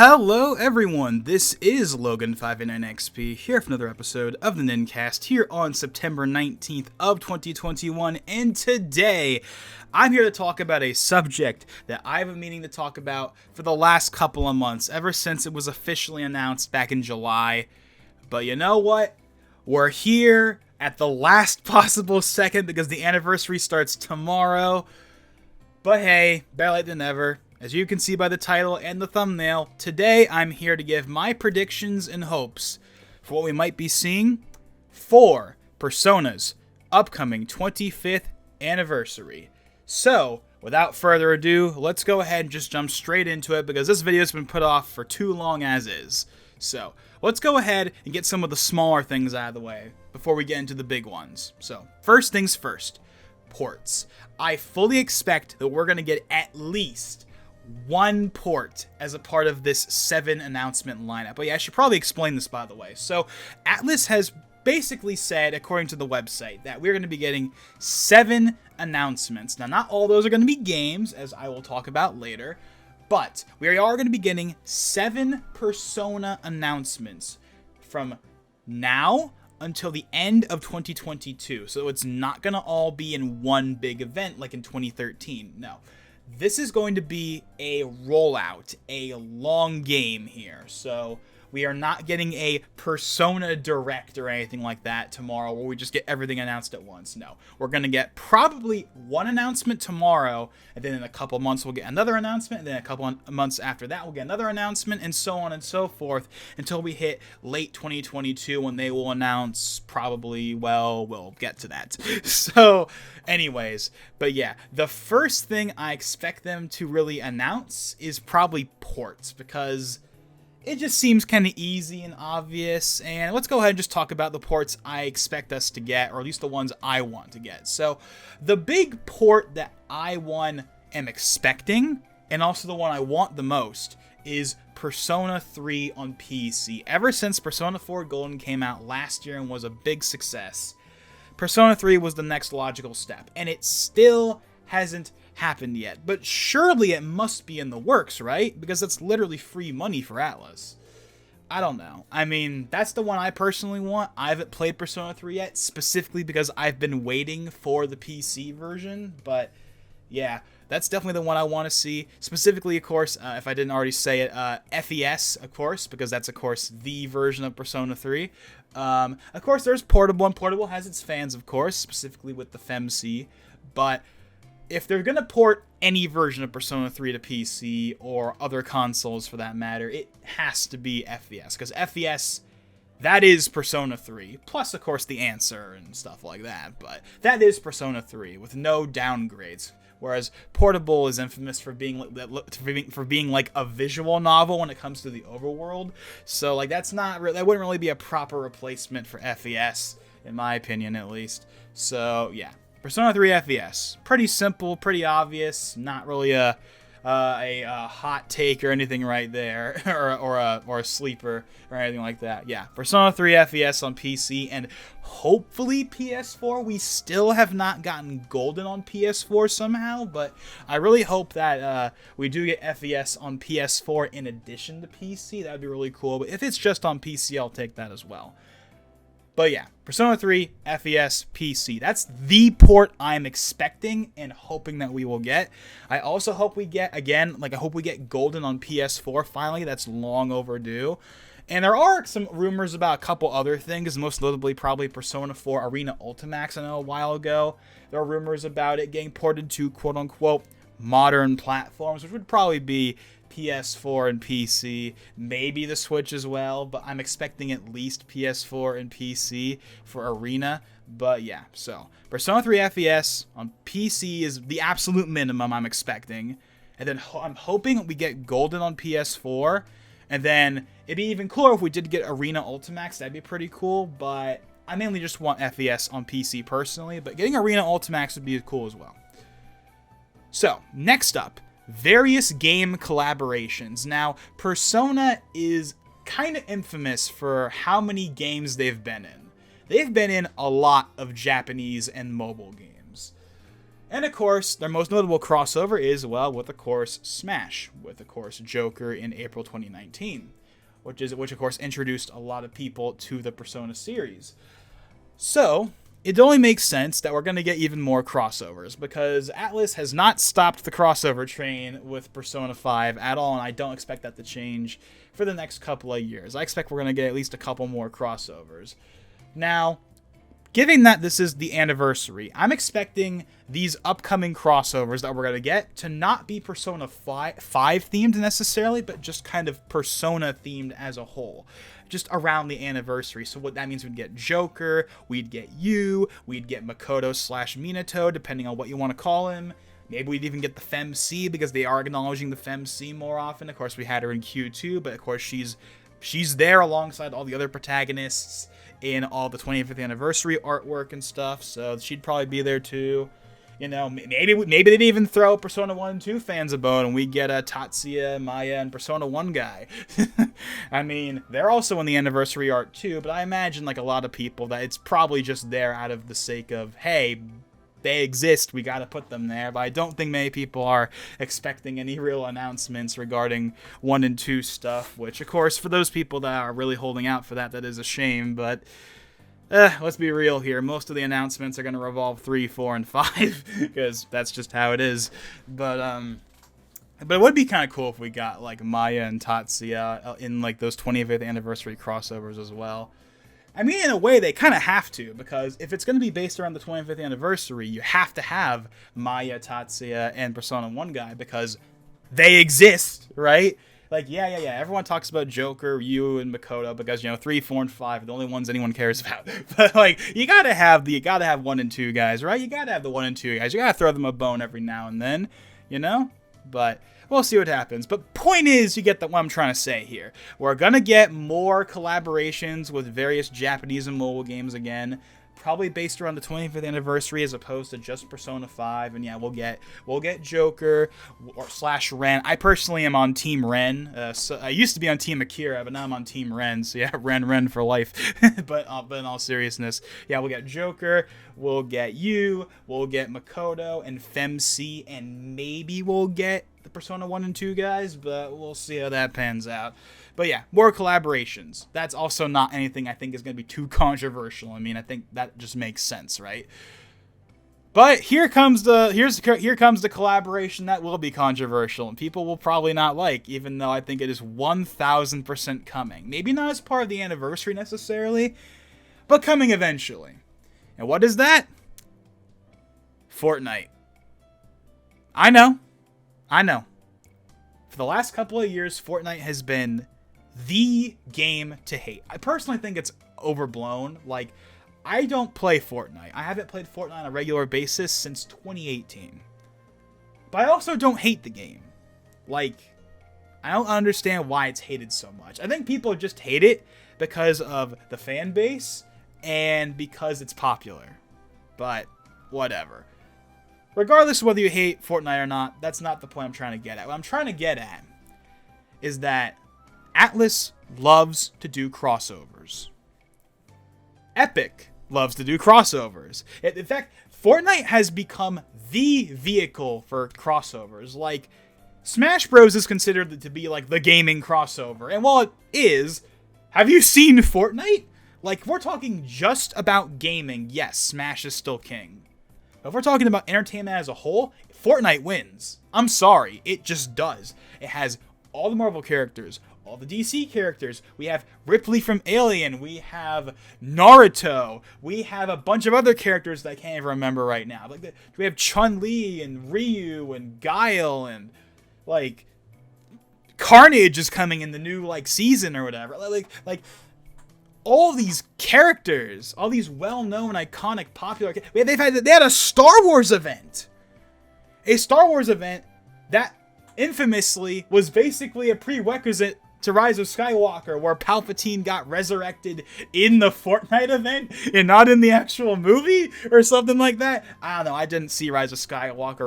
Hello everyone, this is Logan589XP here for another episode of the Nin-Cast here on September 19th of 2021, and today I'm here to talk about a subject that I've been meaning to talk about for the last couple of months, ever since it was officially announced back in July. But you know what? We're here at the last possible second because the anniversary starts tomorrow. But hey, better late than never. As you can see by the title and the thumbnail, today I'm here to give my predictions and hopes for what we might be seeing for Persona's upcoming 25th anniversary. So, without further ado, let's go ahead and just jump straight into it because this video has been put off for too long as is. So, let's go ahead and get some of the smaller things out of the way before we get into the big ones. So, first things first, ports. I fully expect that we're going to get at least one port as a part of this 7 announcement lineup. But yeah, I should probably explain this, by the way. So Atlus has basically said, according to the website, that we're going to be getting 7 announcements. Now, not all those are going to be games, as I will talk about later, but we are going to be getting 7 Persona announcements from now until the end of 2022. So it's not going to all be in one big event like in 2013. No. This is going to be a rollout, a long game here. So we are not getting a Persona Direct or anything like that tomorrow where we just get everything announced at once. No, we're going to get probably one announcement tomorrow, and then in a couple months we'll get another announcement, and then a couple months after that we'll get another announcement, and so on and so forth until we hit late 2022 when they will announce probably, well, we'll get to that. So anyways, but yeah, the first thing I expect them to really announce is probably ports, because it just seems kind of easy and obvious, and let's go ahead and just talk about the ports I expect us to get, or at least the ones I want to get. So, the big port that I am expecting, and also the one I want the most, is Persona 3 on PC. Ever since Persona 4 Golden came out last year and was a big success, Persona 3 was the next logical step, and it still hasn't happened yet, but surely it must be in the works, right? Because that's literally free money for Atlus. I don't know. I mean, that's the one I personally want. I haven't played Persona 3 yet, specifically because I've been waiting for the PC version, but yeah, that's definitely the one I want to see. Specifically, of course, if I didn't already say it, FES, of course, because that's, of course, the version of Persona 3. Of course, there's Portable, and Portable has its fans, of course, specifically with the FemC, but if they're going to port any version of Persona 3 to PC, or other consoles for that matter, it has to be FES, because FES, that is Persona 3, plus, of course, the answer and stuff like that, but that is Persona 3, with no downgrades, whereas Portable is infamous for being like a visual novel when it comes to the overworld, so like that wouldn't really be a proper replacement for FES, in my opinion at least, so yeah. Persona 3 FES. Pretty simple, pretty obvious, not really a hot take or anything right there, or a sleeper or anything like that. Yeah, Persona 3 FES on PC, and hopefully PS4. We still have not gotten Golden on PS4 somehow, but I really hope that we do get FES on PS4 in addition to PC. That would be really cool, but if it's just on PC, I'll take that as well. But yeah, Persona 3, FES, PC. That's the port I'm expecting and hoping that we will get. I also hope we get, again, I hope we get Golden on PS4 finally. That's long overdue. And there are some rumors about a couple other things, most notably probably Persona 4 Arena Ultimax. I know a while ago there are rumors about it getting ported to quote-unquote modern platforms, which would probably be PS4 and PC, maybe the Switch as well, but I'm expecting at least PS4 and PC for Arena. But yeah, so Persona 3 FES on PC is the absolute minimum I'm expecting, and then I'm hoping we get Golden on PS4, and then it'd be even cooler if we did get Arena Ultimax. That'd be pretty cool, but I mainly just want FES on PC personally, but getting Arena Ultimax would be cool as well. So, next up, various game collaborations. Now, Persona is kind of infamous for how many games they've been in. They've been in a lot of Japanese and mobile games. And of course, their most notable crossover is, well, with of course Smash, with of course Joker in April 2019, which of course introduced a lot of people to the Persona series. So it only makes sense that we're going to get even more crossovers, because Atlus has not stopped the crossover train with Persona 5 at all, and I don't expect that to change for the next couple of years. I expect we're going to get at least a couple more crossovers. Now, given that this is the anniversary, I'm expecting these upcoming crossovers that we're going to get to not be Persona 5 themed necessarily, but just kind of Persona themed as a whole, just around the anniversary. So what that means, we'd get Joker, we'd get you, we'd get Makoto/Minato, depending on what you want to call him. Maybe we'd even get the FemC, because they are acknowledging the FemC more often. Of course, we had her in Q2, but of course she's there alongside all the other protagonists in all the 25th anniversary artwork and stuff, so she'd probably be there too. You know, maybe they'd even throw Persona 1 and 2 fans a bone, and we get a Tatsuya, Maya, and Persona 1 guy. I mean, they're also in the anniversary art too, but I imagine, like a lot of people, that it's probably just there out of the sake of, hey, they exist, we gotta put them there. But I don't think many people are expecting any real announcements regarding 1 and 2 stuff, which, of course, for those people that are really holding out for that is a shame. But let's be real here. Most of the announcements are going to revolve 3, 4, and 5, because that's just how it is. But it would be kind of cool if we got, like, Maya and Tatsuya in, like, those 25th anniversary crossovers as well. I mean, in a way, they kind of have to, because if it's going to be based around the 25th anniversary, you have to have Maya, Tatsuya, and Persona 1 guy, because they exist, right? Like, yeah, everyone talks about Joker, Ryu, and Makoto, because, 3, 4, and 5 are the only ones anyone cares about. But, like, you gotta have 1 and 2 guys, right? You gotta have the 1 and 2 guys. You gotta throw them a bone every now and then, But we'll see what happens. But point is, you get what I'm trying to say here. We're gonna get more collaborations with various Japanese and mobile games again, probably based around the 25th anniversary as opposed to just Persona 5. And yeah, we'll get Joker / Ren. I personally am on Team Ren. So I used to be on Team Akira, but now I'm on Team Ren. So yeah, Ren for life. but in all seriousness, yeah, we'll get Joker, we'll get you, we'll get Makoto and FemC, and maybe we'll get the Persona 1 and 2 guys, but we'll see how that pans out. But yeah, more collaborations. That's also not anything I think is going to be too controversial. I mean, I think that just makes sense, right? But here comes the collaboration that will be controversial, and people will probably not like, even though I think it is 1000% coming. Maybe not as part of the anniversary necessarily, but coming eventually. And what is that? Fortnite. I know. For the last couple of years, Fortnite has been the game to hate. I personally think it's overblown. Like, I don't play Fortnite. I haven't played Fortnite on a regular basis since 2018. But I also don't hate the game. Like, I don't understand why it's hated so much. I think people just hate it because of the fan base and because it's popular. But whatever. Regardless of whether you hate Fortnite or not, that's not the point I'm trying to get at. What I'm trying to get at is that Atlus loves to do crossovers. Epic loves to do crossovers. In fact, Fortnite has become the vehicle for crossovers. Like, Smash Bros. Is considered to be like the gaming crossover. And while it is, have you seen Fortnite? Like, if we're talking just about gaming, yes, Smash is still king. But if we're talking about entertainment as a whole, Fortnite wins. I'm sorry, it just does. It has all the Marvel characters, all the DC characters. We have Ripley from Alien. We have Naruto. We have a bunch of other characters that I can't even remember right now. Like, we have Chun-Li and Ryu and Guile and, like, Carnage is coming in the new, like, season or whatever. Like all these characters, all these well-known, iconic, popular. They had a Star Wars event. A Star Wars event that infamously was basically a prerequisite to Rise of Skywalker, where Palpatine got resurrected in the Fortnite event and not in the actual movie or something like that. I don't know. I didn't see Rise of Skywalker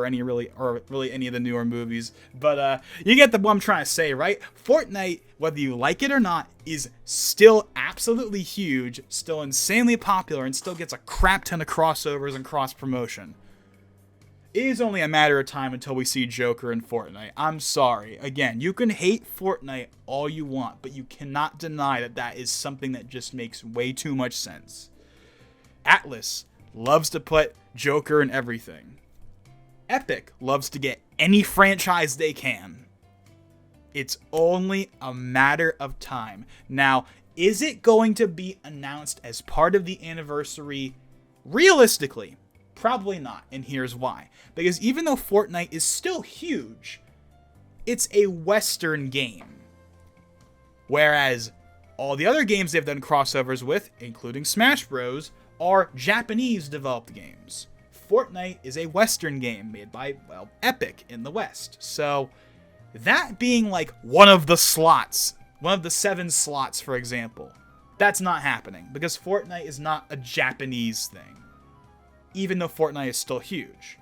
or really any of the newer movies, but you get what I'm trying to say, right? Fortnite, whether you like it or not, is still absolutely huge, still insanely popular, and still gets a crap ton of crossovers and cross promotion. it is only a matter of time until we see Joker in Fortnite. I'm sorry. Again, you can hate Fortnite all you want, but you cannot deny that that is something that just makes way too much sense. Atlus loves to put Joker in everything. Epic loves to get any franchise they can. It's only a matter of time. Now, is it going to be announced as part of the anniversary? Realistically, probably not, and here's why. Because even though Fortnite is still huge, it's a Western game. Whereas all the other games they've done crossovers with, including Smash Bros., are Japanese-developed games. Fortnite is a Western game made by, well, Epic in the West. So, that being like one of the slots, one of the 7 slots, for example, that's not happening. Because Fortnite is not a Japanese thing. Even though Fortnite is still huge.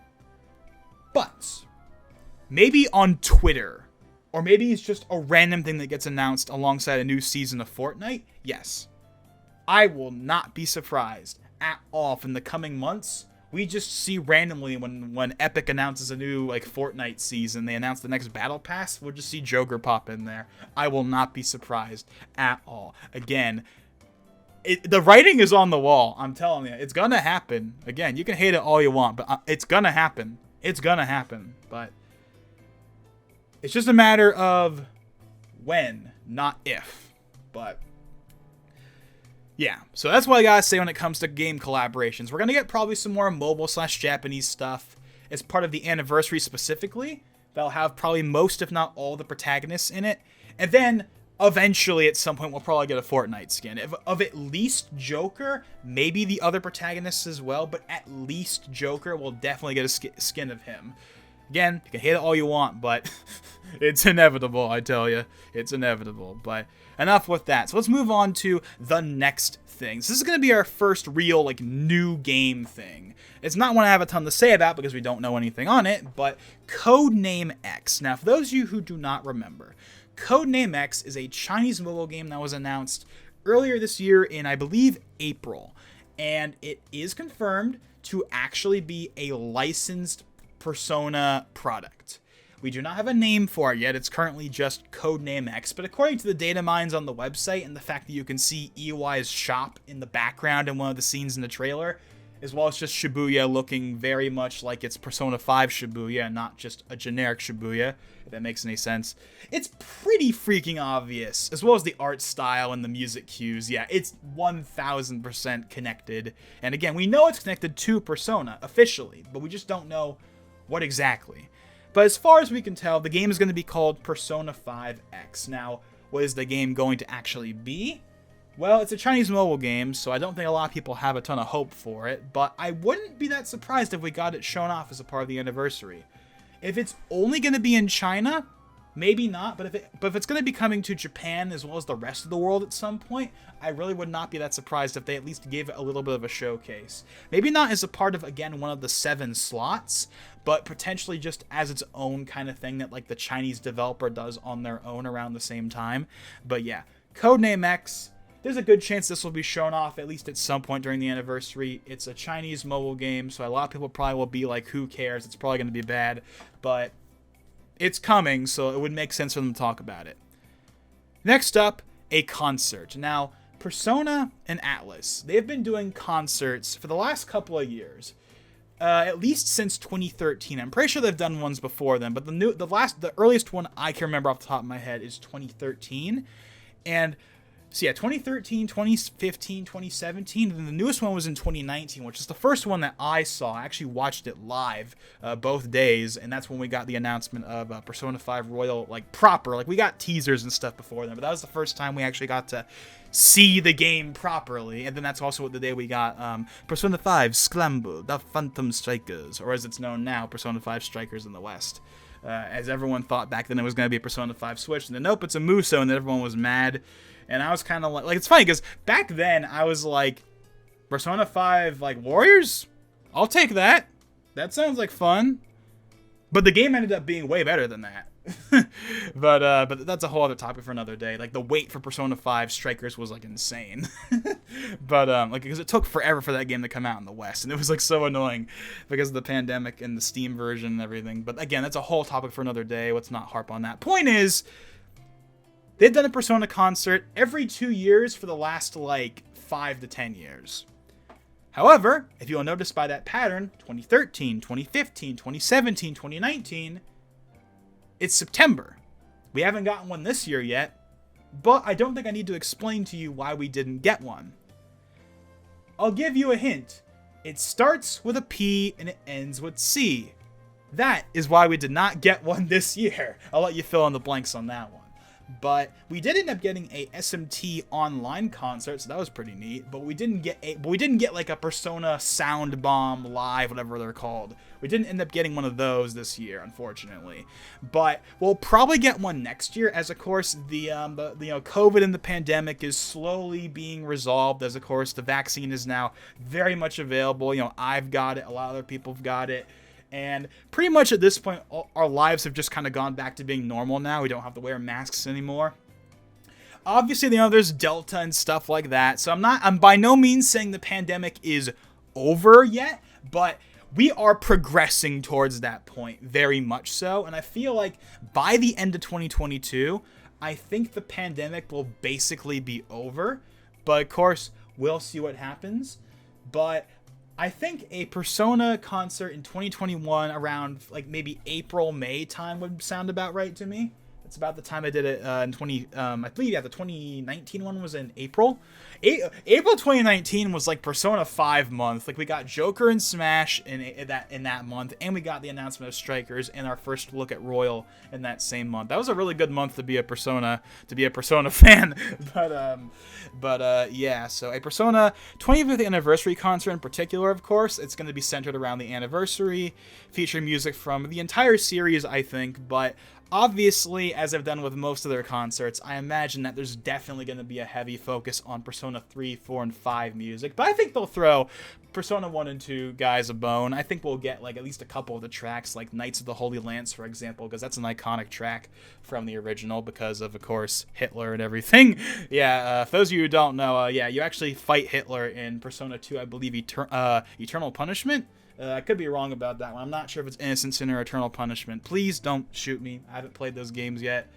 But, maybe on Twitter, or maybe it's just a random thing that gets announced alongside a new season of Fortnite, yes. I will not be surprised at all if in the coming months, we just see randomly when Epic announces a new Fortnite season, they announce the next Battle Pass, we'll just see Joker pop in there. I will not be surprised at all. Again, the writing is on the wall. I'm telling you, it's gonna happen. Again, you can hate it all you want, but it's gonna happen. It's gonna happen. But it's just a matter of when, not if. But yeah, so that's what I gotta say when it comes to game collaborations. We're gonna get probably some more mobile/Japanese stuff as part of the anniversary specifically. That'll have probably most, if not all, the protagonists in it, and then eventually, at some point, we'll probably get a Fortnite skin. Of at least Joker, maybe the other protagonists as well, but at least Joker, we'll definitely get a skin of him. Again, you can hate it all you want, but it's inevitable, I tell you. It's inevitable, but enough with that. So let's move on to the next thing. So this is going to be our first real, new game thing. It's not one I have a ton to say about because we don't know anything on it, but Codename X. Now, for those of you who do not remember, Codename X is a Chinese mobile game that was announced earlier this year in, I believe, April. And it is confirmed to actually be a licensed Persona product. We do not have a name for it yet. It's currently just Codename X. But according to the data mines on the website and the fact that you can see EY's shop in the background in one of the scenes in the trailer, as well as just Shibuya looking very much like it's Persona 5 Shibuya and not just a generic Shibuya, if that makes any sense. It's pretty freaking obvious, as well as the art style and the music cues. Yeah, it's 1000% connected. And again, we know it's connected to Persona officially, but we just don't know what exactly. But as far as we can tell, the game is going to be called Persona 5 X. Now, what is the game going to actually be? Well, it's a Chinese mobile game, so I don't think a lot of people have a ton of hope for it, but I wouldn't be that surprised if we got it shown off as a part of the anniversary. If it's only going to be in China, maybe not, but if it's going to be coming to Japan as well as the rest of the world at some point, I really would not be that surprised if they at least gave it a little bit of a showcase. Maybe not as a part of, again, one of the 7 slots, but potentially just as its own kind of thing that the Chinese developer does on their own around the same time. But yeah, Codename X, there's a good chance this will be shown off at least at some point during the anniversary. It's a Chinese mobile game, so a lot of people probably will be like, who cares? It's probably going to be bad, but it's coming, so it would make sense for them to talk about it. Next up, a concert. Now, Persona and Atlus, they've been doing concerts for the last couple of years. At least since 2013. I'm pretty sure they've done ones before then, but the earliest one I can remember off the top of my head is 2013. And so yeah, 2013, 2015, 2017, and then the newest one was in 2019, which is the first one that I saw. I actually watched it live both days, and that's when we got the announcement of Persona 5 Royal, proper. We got teasers and stuff before then, but that was the first time we actually got to see the game properly, and then that's also the day we got Persona 5 Scramble, the Phantom Strikers, or as it's known now, Persona 5 Strikers in the West. As everyone thought back then it was going to be a Persona 5 Switch, and then nope, it's a Muso, and then everyone was mad. And I was kind of like, it's funny because back then I was like, Persona 5 Warriors? I'll take that. That sounds like fun. But the game ended up being way better than that. But that's a whole other topic for another day. Like, the wait for Persona 5 Strikers was like insane. But like, because it took forever for that game to come out in the West, and it was like so annoying because of the pandemic and the Steam version and everything. But again, that's a whole topic for another day. Let's not harp on that. Point is, they've done a Persona concert every 2 years for the last like 5 to 10 years. However, if you'll notice by that pattern, 2013, 2015, 2017, 2019, it's September. We haven't gotten one this year yet, but I don't think I need to explain to you why we didn't get one. I'll give you a hint. It starts with a P and it ends with C. That is why we did not get one this year. I'll let you fill in the blanks on that one. But we did end up getting a SMT online concert, so that was pretty neat. But we didn't get like a Persona Sound Bomb Live, whatever they're called. We didn't end up getting one of those this year, unfortunately. But we'll probably get one next year, as of course the COVID and the pandemic is slowly being resolved. As of course the vaccine is now very much available. I've got it. A lot of other people have got it. And pretty much at this point, our lives have just kind of gone back to being normal now. We don't have to wear masks anymore. Obviously, there's Delta and stuff like that. So I'm by no means saying the pandemic is over yet, but we are progressing towards that point, very much so. And I feel like by the end of 2022, I think the pandemic will basically be over. But of course, we'll see what happens. But I think a Persona concert in 2021 around like maybe April, May time would sound about right to me. It's about the time I did it in I believe the 2019 one was in April. April 2019 was like Persona 5 month. Like, we got Joker and Smash in that month, and we got the announcement of Strikers and our first look at Royal in that same month. That was a really good month to be a Persona fan. But yeah, so a Persona 25th anniversary concert in particular, of course, it's going to be centered around the anniversary, featuring music from the entire series, I think, but obviously, as I've done with most of their concerts, I imagine that there's definitely going to be a heavy focus on Persona 3, 4, and 5 music. But I think they'll throw Persona 1 and 2 guys a bone. I think we'll get like at least a couple of the tracks, like Knights of the Holy Lance, for example, because that's an iconic track from the original because of course, Hitler and everything. Yeah, for those of you who don't know, yeah, you actually fight Hitler in Persona 2, I believe, Eternal Punishment. I could be wrong about that one. I'm not sure if it's Innocent Sin or Eternal Punishment. Please don't shoot me. I haven't played those games yet.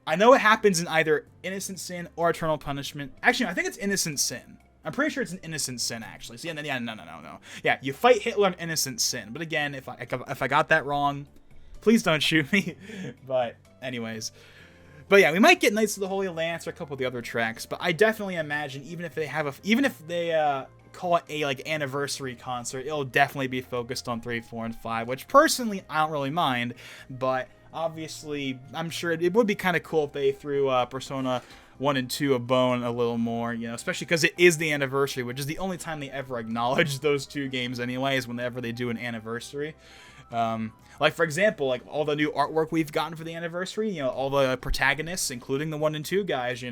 I know it happens in either Innocent Sin or Eternal Punishment. Actually, I think it's Innocent Sin. I'm pretty sure it's an Innocent Sin, actually. So yeah, no. Yeah, you fight Hitler in Innocent Sin. But again, if I got that wrong, please don't shoot me. But anyways. But yeah, we might get Knights of the Holy Lance or a couple of the other tracks. But I definitely imagine even if they call it a like anniversary concert, it'll definitely be focused on 3, 4, and 5, which personally I don't really mind, but obviously I'm sure it would be kind of cool if they threw Persona 1 and 2 a bone a little more, especially because it is the anniversary, which is the only time they ever acknowledge those two games anyways, whenever they do an anniversary. Like, for example, like all the new artwork we've gotten for the anniversary, all the protagonists, including the 1 and 2 guys,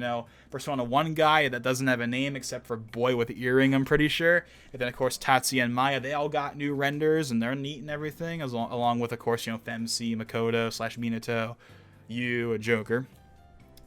Persona 1 guy that doesn't have a name except for Boy with Earring, I'm pretty sure. And then, of course, Tatsuya and Maya, they all got new renders, and they're neat and everything, along with, of course, Femc, Makoto / Minato, Yu, a Joker.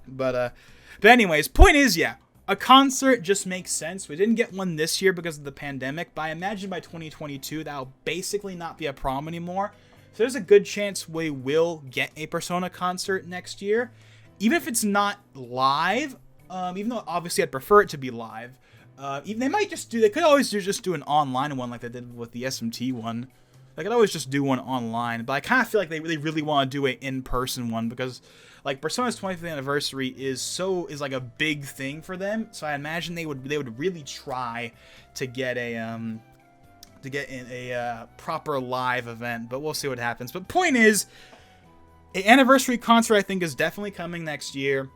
But anyways, point is, yeah, a concert just makes sense. We didn't get one this year because of the pandemic, but I imagine by 2022, that'll basically not be a problem anymore. So there's a good chance we will get a Persona concert next year. Even if it's not live, even though obviously I'd prefer it to be live, they could always just do an online one like they did with the SMT one. They could always just do one online, but I kind of feel like they really want to do an in-person one because like Persona's 25th anniversary is like a big thing for them. So I imagine they would really try to get a proper live event, but we'll see what happens. But point is, an anniversary concert I think is definitely coming next year.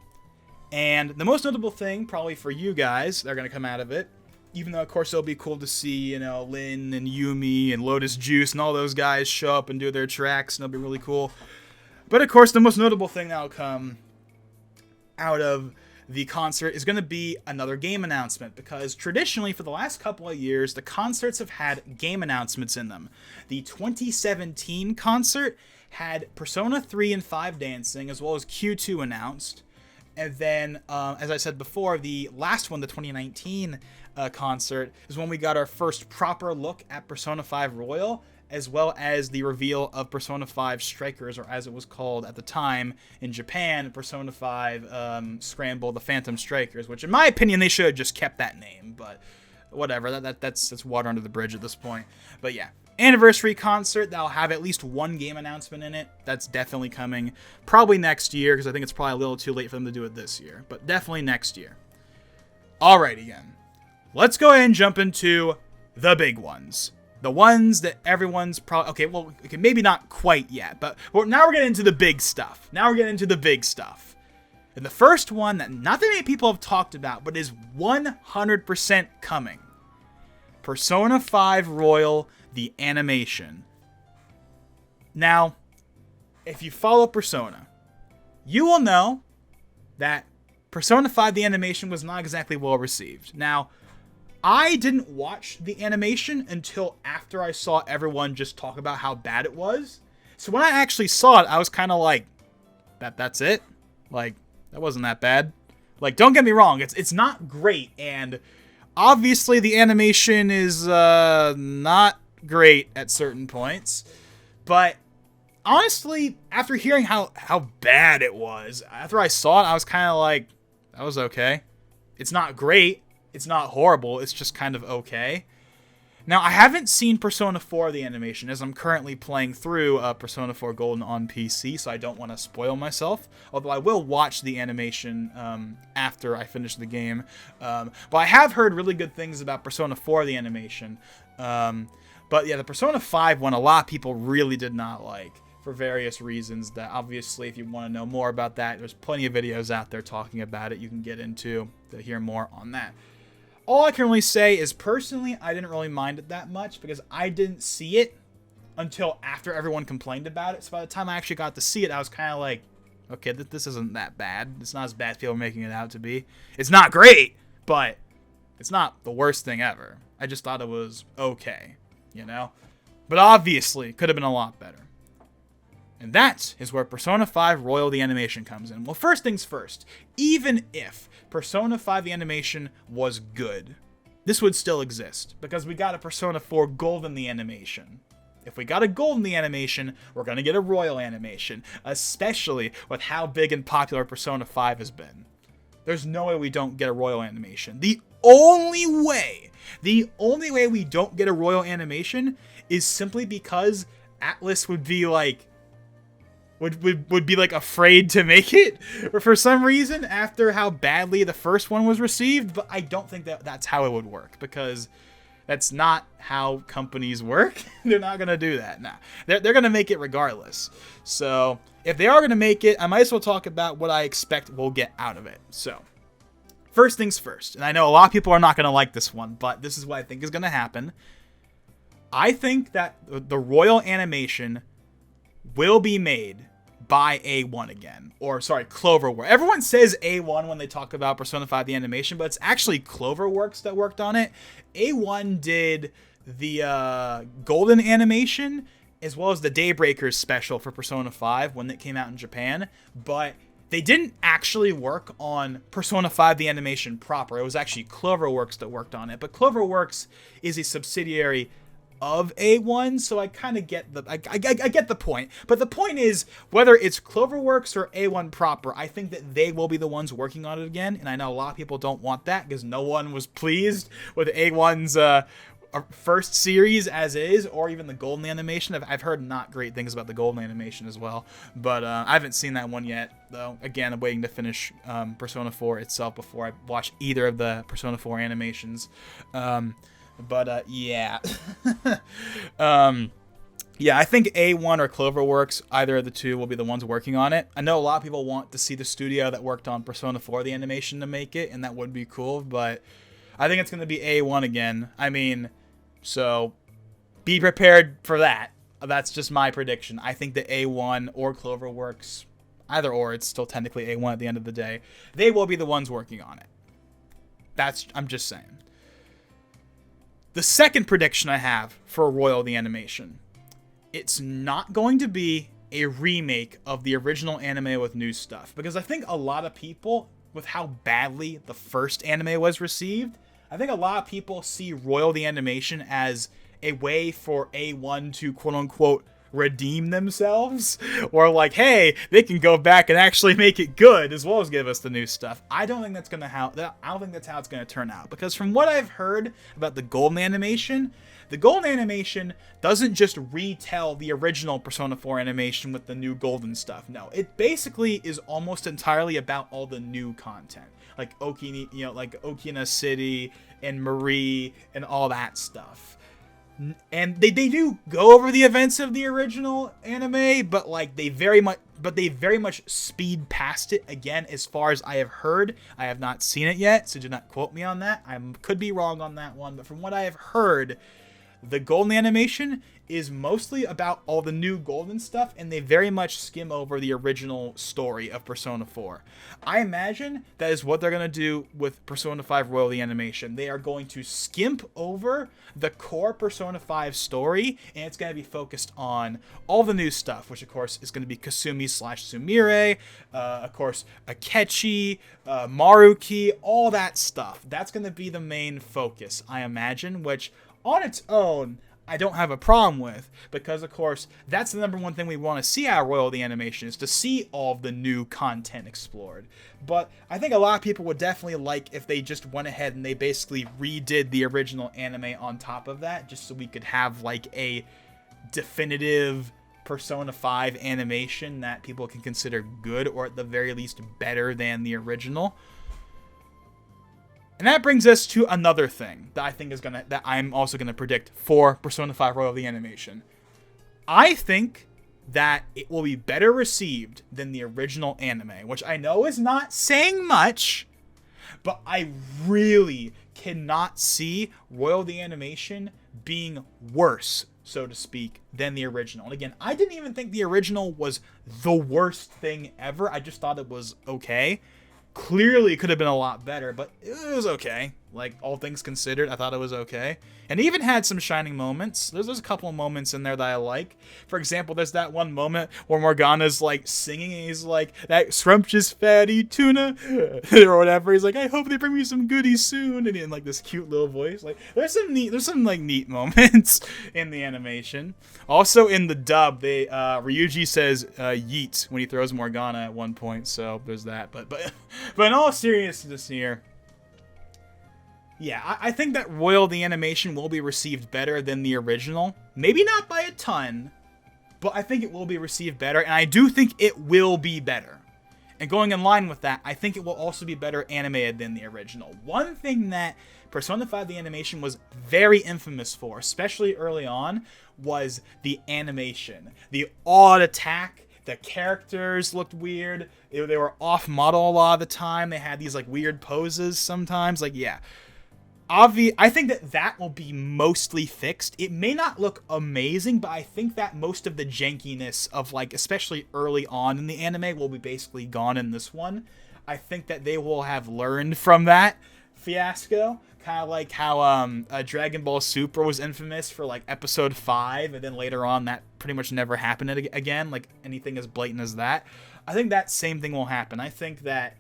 And the most notable thing probably for you guys that are going to come out of it, even though of course it'll be cool to see, Lin and Yumi and Lotus Juice and all those guys show up and do their tracks, and it'll be really cool. But of course the most notable thing that'll come out of the concert is going to be another game announcement, because traditionally for the last couple of years, the concerts have had game announcements in them. The 2017 concert had Persona 3 and 5 dancing, as well as Q2 announced. And then, as I said before, the last one, the 2019 concert, is when we got our first proper look at Persona 5 Royal, as well as the reveal of Persona 5 Strikers, or as it was called at the time in Japan, Persona 5 Scramble, the Phantom Strikers, which in my opinion, they should have just kept that name, but whatever, that's water under the bridge at this point. But yeah, anniversary concert that'll have at least one game announcement in it. That's definitely coming, probably next year, because I think it's probably a little too late for them to do it this year, but definitely next year. Alright, again, let's go ahead and jump into the big ones. The ones that everyone's probably... Okay, maybe not quite yet, but now we're getting into the big stuff. And the first one that not that many people have talked about, but is 100% coming. Persona 5 Royal, the animation. Now, if you follow Persona, you will know that Persona 5, the animation, was not exactly well received. Now, I didn't watch the animation until after I saw everyone just talk about how bad it was. So when I actually saw it, I was kind of like, that's it? Like, that wasn't that bad. Like, don't get me wrong, it's not great, and obviously the animation is not great at certain points. But honestly, after hearing how bad it was, after I saw it, I was kind of like, that was okay. It's not great. It's not horrible, it's just kind of okay. Now, I haven't seen Persona 4 the animation, as I'm currently playing through Persona 4 Golden on PC, so I don't want to spoil myself. Although I will watch the animation after I finish the game. But I have heard really good things about Persona 4 the animation. But yeah, the Persona 5 one, a lot of people really did not like, for various reasons that obviously, if you want to know more about that, there's plenty of videos out there talking about it you can get into to hear more on that. All I can really say is, personally, I didn't really mind it that much, because I didn't see it until after everyone complained about it. So by the time I actually got to see it, I was kind of like, okay, this isn't that bad. It's not as bad as people are making it out to be. It's not great, but it's not the worst thing ever. I just thought it was okay, you know? But obviously, it could have been a lot better. And that is where Persona 5 Royal the animation comes in. Well, first things first, even if Persona 5 the animation was good, this would still exist, because we got a Persona 4 Golden the animation. If we got a Golden the animation, we're going to get a Royal animation, especially with how big and popular Persona 5 has been. There's no way we don't get a Royal animation. The only way we don't get a Royal animation is simply because Atlus would be like, would be like afraid to make it for some reason after how badly the first one was received. But I don't think that's how it would work, because that's not how companies work. They're not going to do that. Nah, they're going to make it regardless. So if they are going to make it, I might as well talk about what I expect we'll get out of it. So first things first, and I know a lot of people are not going to like this one, but this is what I think is going to happen. I think that the Royal animation will be made by A1 again. Or, sorry, Cloverworks. Everyone says A1 when they talk about Persona 5 the animation, but it's actually Cloverworks that worked on it. A1 did the Golden animation, as well as the Daybreakers special for Persona 5 when it came out in Japan, but they didn't actually work on Persona 5 the animation proper. It was actually Cloverworks that worked on it, but Cloverworks is a subsidiary of A1, so I kind of get the I get the point. But the point is, whether it's Cloverworks or A1 proper, I think that they will be the ones working on it again, and I know a lot of people don't want that, because no one was pleased with A1's first series as is, or even the Golden animation. I've heard not great things about the Golden animation as well, but I haven't seen that one yet, though. Again, I'm waiting to finish Persona 4 itself before I watch either of the Persona 4 animations. But yeah. Yeah, I think A1 or Cloverworks, either of the two, will be the ones working on it. I know a lot of people want to see the studio that worked on Persona 4 the animation to make it, and that would be cool, but I think it's going to be A1 again. I mean, so be prepared for that. That's just my prediction. I think that A1 or Cloverworks, Either or, it's still technically A1 at the end of the day. They will be the ones working on it. I'm just saying. The second prediction I have for Royal the Animation, it's not going to be a remake of the original anime with new stuff. Because I think a lot of people, with how badly the first anime was received, I think a lot of people see Royal the Animation as a way for A1 to quote-unquote redeem themselves, or like, hey, they can go back and actually make it good as well as give us the new stuff. I don't think that's how it's gonna turn out, because from what I've heard about the Golden Animation, the Golden Animation doesn't just retell the original Persona 4 animation with the new Golden stuff. No, it basically is almost entirely about all the new content, like Okina City and Marie and all that stuff. And they do go over the events of the original anime, but like they very much speed past it. Again, as far as I have heard, I have not seen it yet, so do not quote me on that. I could be wrong on that one, but from what I have heard, the Golden Animation is mostly about all the new Golden stuff, and they very much skim over the original story of Persona 4. I imagine that is what they're going to do with Persona 5 Royal the Animation. They are going to skimp over the core Persona 5 story, and it's going to be focused on all the new stuff, which of course is going to be Kasumi/Sumire, of course Akechi, Maruki, all that stuff. That's going to be the main focus, I imagine, which on its own, I don't have a problem with, because, of course, that's the number one thing we want to see out of Royal the Animation, is to see all of the new content explored. But I think a lot of people would definitely like if they just went ahead and they basically redid the original anime on top of that, just so we could have, like, a definitive Persona 5 animation that people can consider good, or at the very least better than the original. And that brings us to another thing that I think that I'm also gonna predict for Persona 5 Royal the Animation. I think that it will be better received than the original anime, which I know is not saying much, but I really cannot see Royal the Animation being worse, so to speak, than the original. And again, I didn't even think the original was the worst thing ever. I just thought it was okay. Clearly, it could have been a lot better, but it was okay. Like, all things considered, I thought it was okay. And it even had some shining moments. There's a couple of moments in there that I like. For example, there's that one moment where Morgana's, like, singing, and he's like, that scrumptious fatty tuna, or whatever. He's like, I hope they bring me some goodies soon, and in, like, this cute little voice. Like, there's some neat moments in the animation. Also, in the dub, Ryuji says, yeet, when he throws Morgana at one point, so there's that. But in all seriousness here, yeah, I think that Royal the Animation will be received better than the original. Maybe not by a ton, but I think it will be received better, and I do think it will be better. And going in line with that, I think it will also be better animated than the original. One thing that Persona 5 the Animation was very infamous for, especially early on, was the animation. The odd attack. The characters looked weird. They were off-model a lot of the time. They had these, like, weird poses sometimes. Like, yeah. I think that will be mostly fixed. It may not look amazing, but I think that most of the jankiness of, like, especially early on in the anime will be basically gone in this one. I think that they will have learned from that fiasco. Kind of like how Dragon Ball Super was infamous for, like, episode 5, and then later on that pretty much never happened again, like anything as blatant as that. I think that same thing will happen. I think that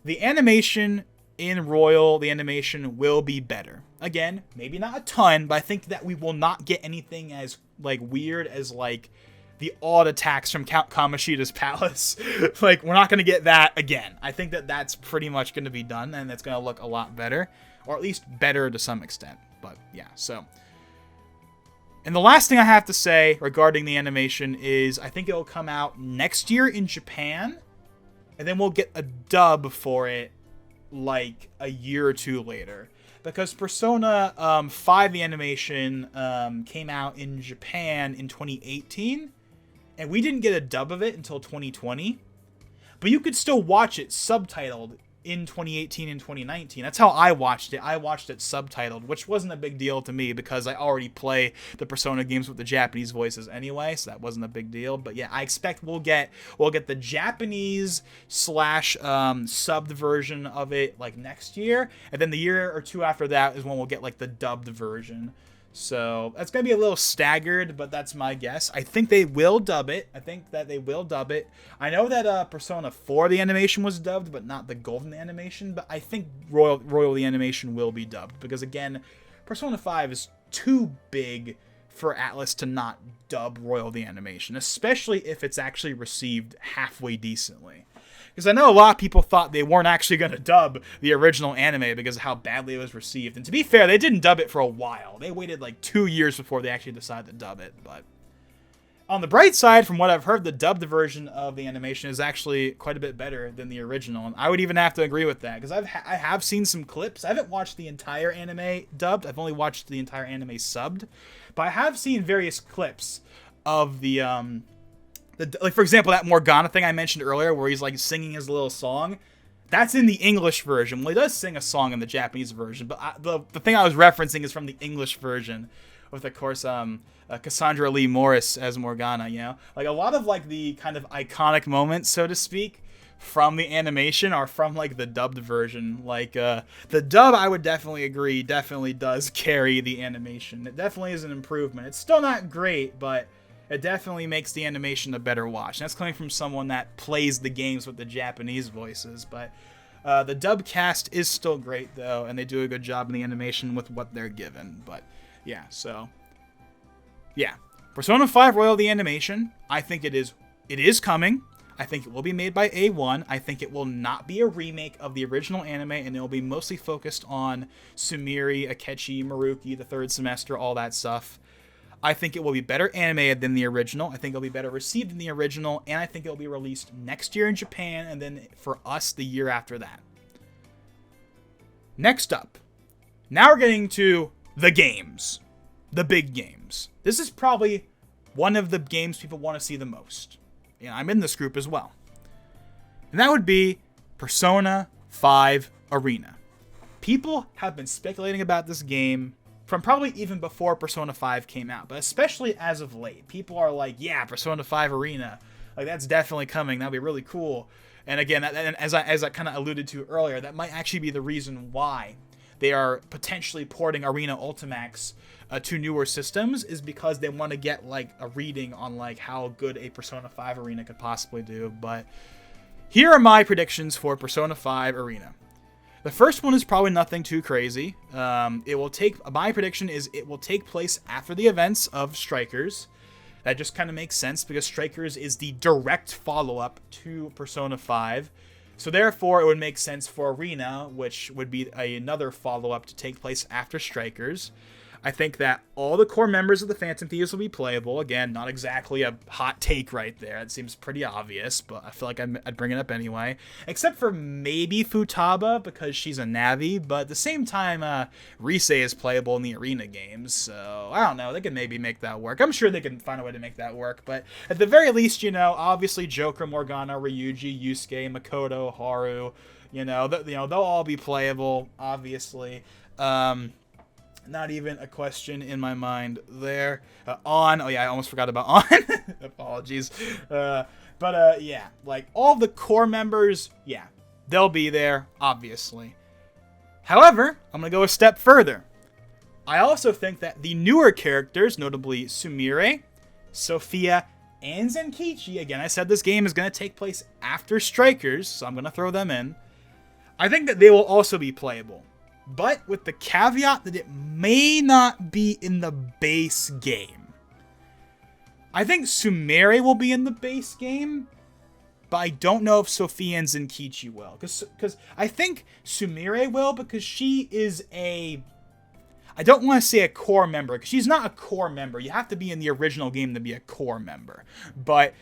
the animation in Royal, the animation will be better. Again, maybe not a ton, but I think that we will not get anything as, like, weird as, like, the odd attacks from Count Kamoshida's palace. Like, we're not going to get that again. I think that that's pretty much going to be done, and it's going to look a lot better. Or at least better to some extent. But, yeah, so. And the last thing I have to say regarding the animation is I think it'll come out next year in Japan, and then we'll get a dub for it like a year or two later, because Persona 5 the animation came out in Japan in 2018, and we didn't get a dub of it until 2020, but you could still watch it subtitled in 2018 and 2019. That's how I watched it. I watched it subtitled, which wasn't a big deal to me because I already play the Persona games with the Japanese voices anyway, so that wasn't a big deal. But yeah, I expect we'll get the Japanese slash subbed version of it like next year, and then the year or two after that is when we'll get like the dubbed version. So that's going to be a little staggered, but that's my guess. I think they will dub it. I know that Persona 4, the animation was dubbed, but not the Golden animation. But I think Royal the animation will be dubbed. Because again, Persona 5 is too big for Atlus to not dub Royal the animation. Especially if it's actually received halfway decently. Because I know a lot of people thought they weren't actually going to dub the original anime because of how badly it was received. And to be fair, they didn't dub it for a while. They waited like 2 years before they actually decided to dub it. But on the bright side, from what I've heard, the dubbed version of the animation is actually quite a bit better than the original. And I would even have to agree with that because I have seen some clips. I haven't watched the entire anime dubbed. I've only watched the entire anime subbed. But I have seen various clips of the... like, for example, that Morgana thing I mentioned earlier where he's, like, singing his little song, that's in the English version. Well, he does sing a song in the Japanese version, but the thing I was referencing is from the English version with, of course, Cassandra Lee Morris as Morgana, you know? Like, a lot of, like, the kind of iconic moments, so to speak, from the animation are from, like, the dubbed version. Like, the dub, I would definitely agree, definitely does carry the animation. It definitely is an improvement. It's still not great, but... it definitely makes the animation a better watch. And that's coming from someone that plays the games with the Japanese voices. But the dub cast is still great, though, and they do a good job in the animation with what they're given. But, yeah, so... yeah. Persona 5 Royal the animation, I think it is coming. I think it will be made by A1. I think it will not be a remake of the original anime, and it will be mostly focused on Sumire, Akechi, Maruki, the third semester, all that stuff. I think it will be better animated than the original. I think it'll be better received than the original. And I think it'll be released next year in Japan. And then for us, the year after that. Next up. Now we're getting to the games. The big games. This is probably one of the games people want to see the most. And I'm in this group as well. And that would be Persona 5 Arena. People have been speculating about this game from probably even before Persona 5 came out, but especially as of late. People are like, yeah, Persona 5 Arena. Like, that's definitely coming. That'd be really cool. And again, as I kind of alluded to earlier, that might actually be the reason why they are potentially porting Arena Ultimax to newer systems, is because they want to get, like, a reading on, like, how good a Persona 5 Arena could possibly do. But here are my predictions for Persona 5 Arena. The first one is probably nothing too crazy. My prediction is it will take place after the events of Strikers. That just kind of makes sense because Strikers is the direct follow-up to Persona 5. So therefore, it would make sense for Arena, which would be another follow-up to take place after Strikers. I think that all the core members of the Phantom Thieves will be playable. Again, not exactly a hot take right there. It seems pretty obvious, but I feel like I'd bring it up anyway. Except for maybe Futaba, because she's a Navi. But at the same time, Rise is playable in the Arena games. So, I don't know. They can maybe make that work. I'm sure they can find a way to make that work. But at the very least, you know, obviously Joker, Morgana, Ryuji, Yusuke, Makoto, Haru, they'll all be playable, obviously. Not even a question in my mind there. On. Oh, yeah, I almost forgot about On. Apologies. Yeah, like, all the core members, yeah, they'll be there, obviously. However, I'm going to go a step further. I also think that the newer characters, notably Sumire, Sophia, and Zenkichi, again, I said this game is going to take place after Strikers, so I'm going to throw them in. I think that they will also be playable. But with the caveat that it may not be in the base game. I think Sumire will be in the base game, but I don't know if Sophia and Zenkichi will. Because I think Sumire will, because she is I don't want to say a core member, because she's not a core member. You have to be in the original game to be a core member. But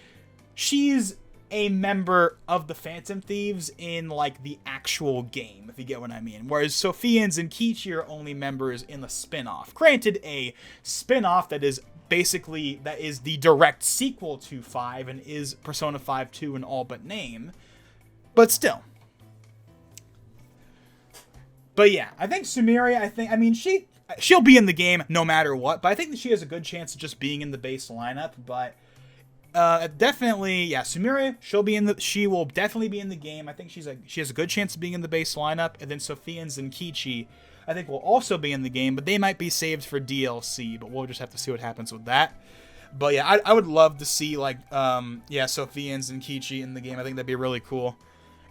she's a member of the Phantom Thieves in, like, the actual game, if you get what I mean. Whereas Sophia and Zenkichi are only members in the spin-off. Granted, a spin-off that is the direct sequel to 5 and is Persona 5 2 in all but name. But still. But yeah, I think Sumire, she'll be in the game no matter what, but I think that she has a good chance of just being in the base lineup. But definitely, yeah, Sumire, she will definitely be in the game. I think she has a good chance of being in the base lineup. And then Sophia and Zenkichi, I think, will also be in the game, but they might be saved for DLC. But we'll just have to see what happens with that. But yeah, I would love to see Sophia and Zenkichi in the game. I think that'd be really cool.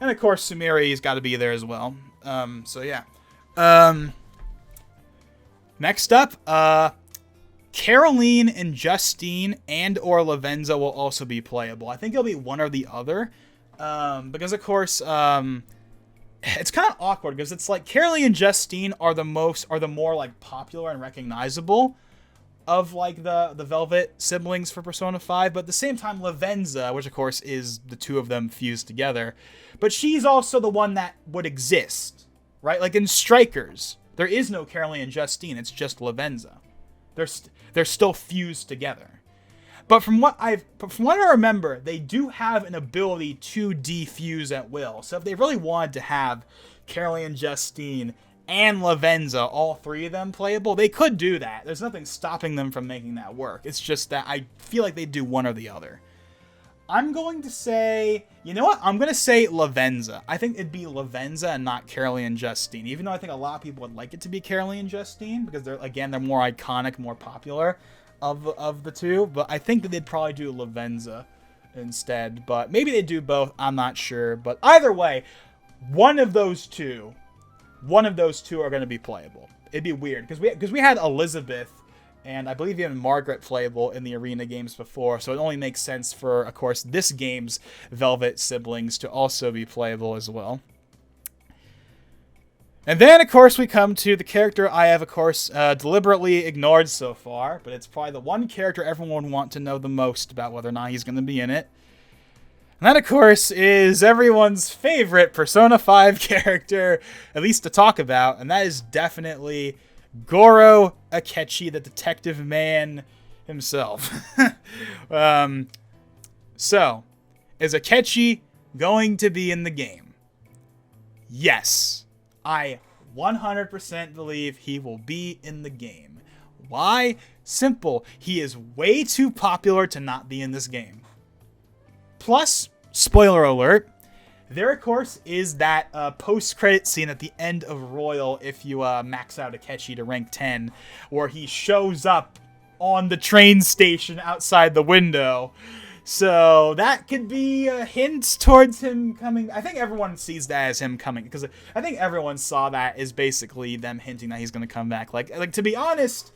And of course, Sumiri's got to be there as well. So yeah. Next up, Caroline and Justine and or Lavenza will also be playable. I think it'll be one or the other. Because of course, it's kind of awkward because it's like Caroline and Justine are the more like popular and recognizable of like the Velvet siblings for Persona 5, but at the same time Lavenza, which of course is the two of them fused together, but she's also the one that would exist, right? Like in Strikers, there is no Caroline and Justine, it's just Lavenza. They're still fused together. But from what I remember, they do have an ability to defuse at will. So if they really wanted to have Caroline and Justine and Lavenza, all three of them playable, they could do that. There's nothing stopping them from making that work. It's just that I feel like they do one or the other. I'm going to say, you know what? I'm going to say Lavenza. I think it'd be Lavenza and not Caroline and Justine, even though I think a lot of people would like it to be Caroline and Justine because they're more iconic, more popular of the two. But I think that they'd probably do Lavenza instead. But maybe they do both. I'm not sure. But either way, one of those two are going to be playable. It'd be weird because we had Elizabeth and I believe even Margaret playable in the arena games before, so it only makes sense for, of course, this game's Velvet siblings to also be playable as well. And then, of course, we come to the character I have, of course, deliberately ignored so far, but it's probably the one character everyone would want to know the most about whether or not he's going to be in it. And that, of course, is everyone's favorite Persona 5 character, at least to talk about, and that is definitely Goro Akechi, the detective man himself. So, is Akechi going to be in the game? Yes. I 100% believe he will be in the game. Why? Simple. He is way too popular to not be in this game. Plus, spoiler alert, there, of course, is that post-credit scene at the end of Royal if you max out Akechi to rank 10, where he shows up on the train station outside the window. So that could be a hint towards him coming. I think everyone sees that as him coming, because I think everyone saw that as basically them hinting that he's going to come back. Like to be honest,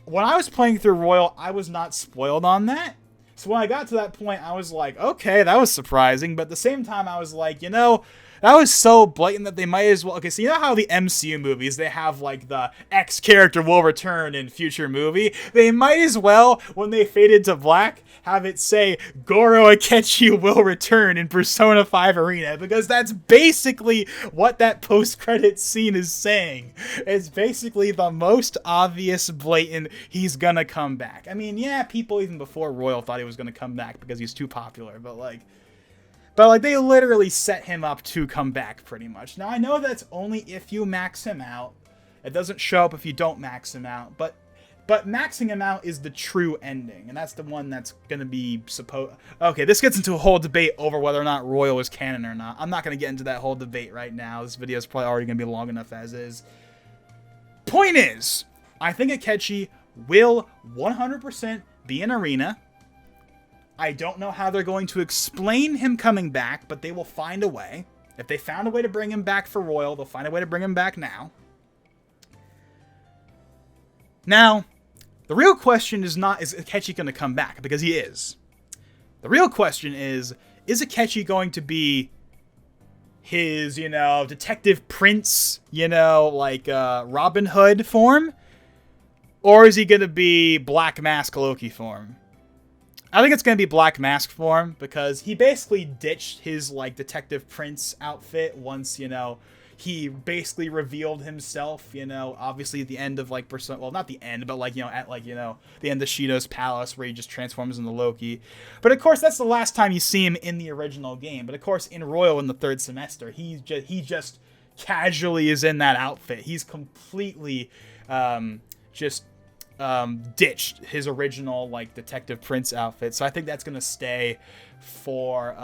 when I was playing through Royal, I was not spoiled on that. So when I got to that point, I was like, okay, that was surprising. But at the same time, I was like, that was so blatant that they might as well... Okay, so you know how the MCU movies, they have, like, the X character will return in future movie? They might as well, when they faded to black, have it say, Goro Akechi will return in Persona 5 Arena, because that's basically what that post-credit scene is saying. It's basically the most obvious, blatant, he's gonna come back. I mean, yeah, people even before Royal thought he was gonna come back because he's too popular, but they literally set him up to come back, pretty much. Now, I know that's only if you max him out. It doesn't show up if you don't max him out, but maxing him out is the true ending, and that's the one that's gonna be supposed... Okay, this gets into a whole debate over whether or not Royal is canon or not. I'm not gonna get into that whole debate right now. This video is probably already gonna be long enough as is. Point is, I think Akechi will 100% be in Arena. I don't know how they're going to explain him coming back, but they will find a way. If they found a way to bring him back for Royal, they'll find a way to bring him back now. Now, the real question is not, is Akechi going to come back? Because he is. The real question is Akechi going to be his, Detective Prince, Robin Hood form? Or is he going to be Black Mask Loki form? I think it's going to be Black Mask form, because he basically ditched his, Detective Prince outfit once, he basically revealed himself, obviously at the end of, Persona... Well, not the end, but, at, the end of Shido's palace, where he just transforms into Loki. But, of course, that's the last time you see him in the original game. But, of course, in Royal in the third semester, he just casually is in that outfit. He's completely just ditched his original like Detective Prince outfit. So I think that's gonna stay for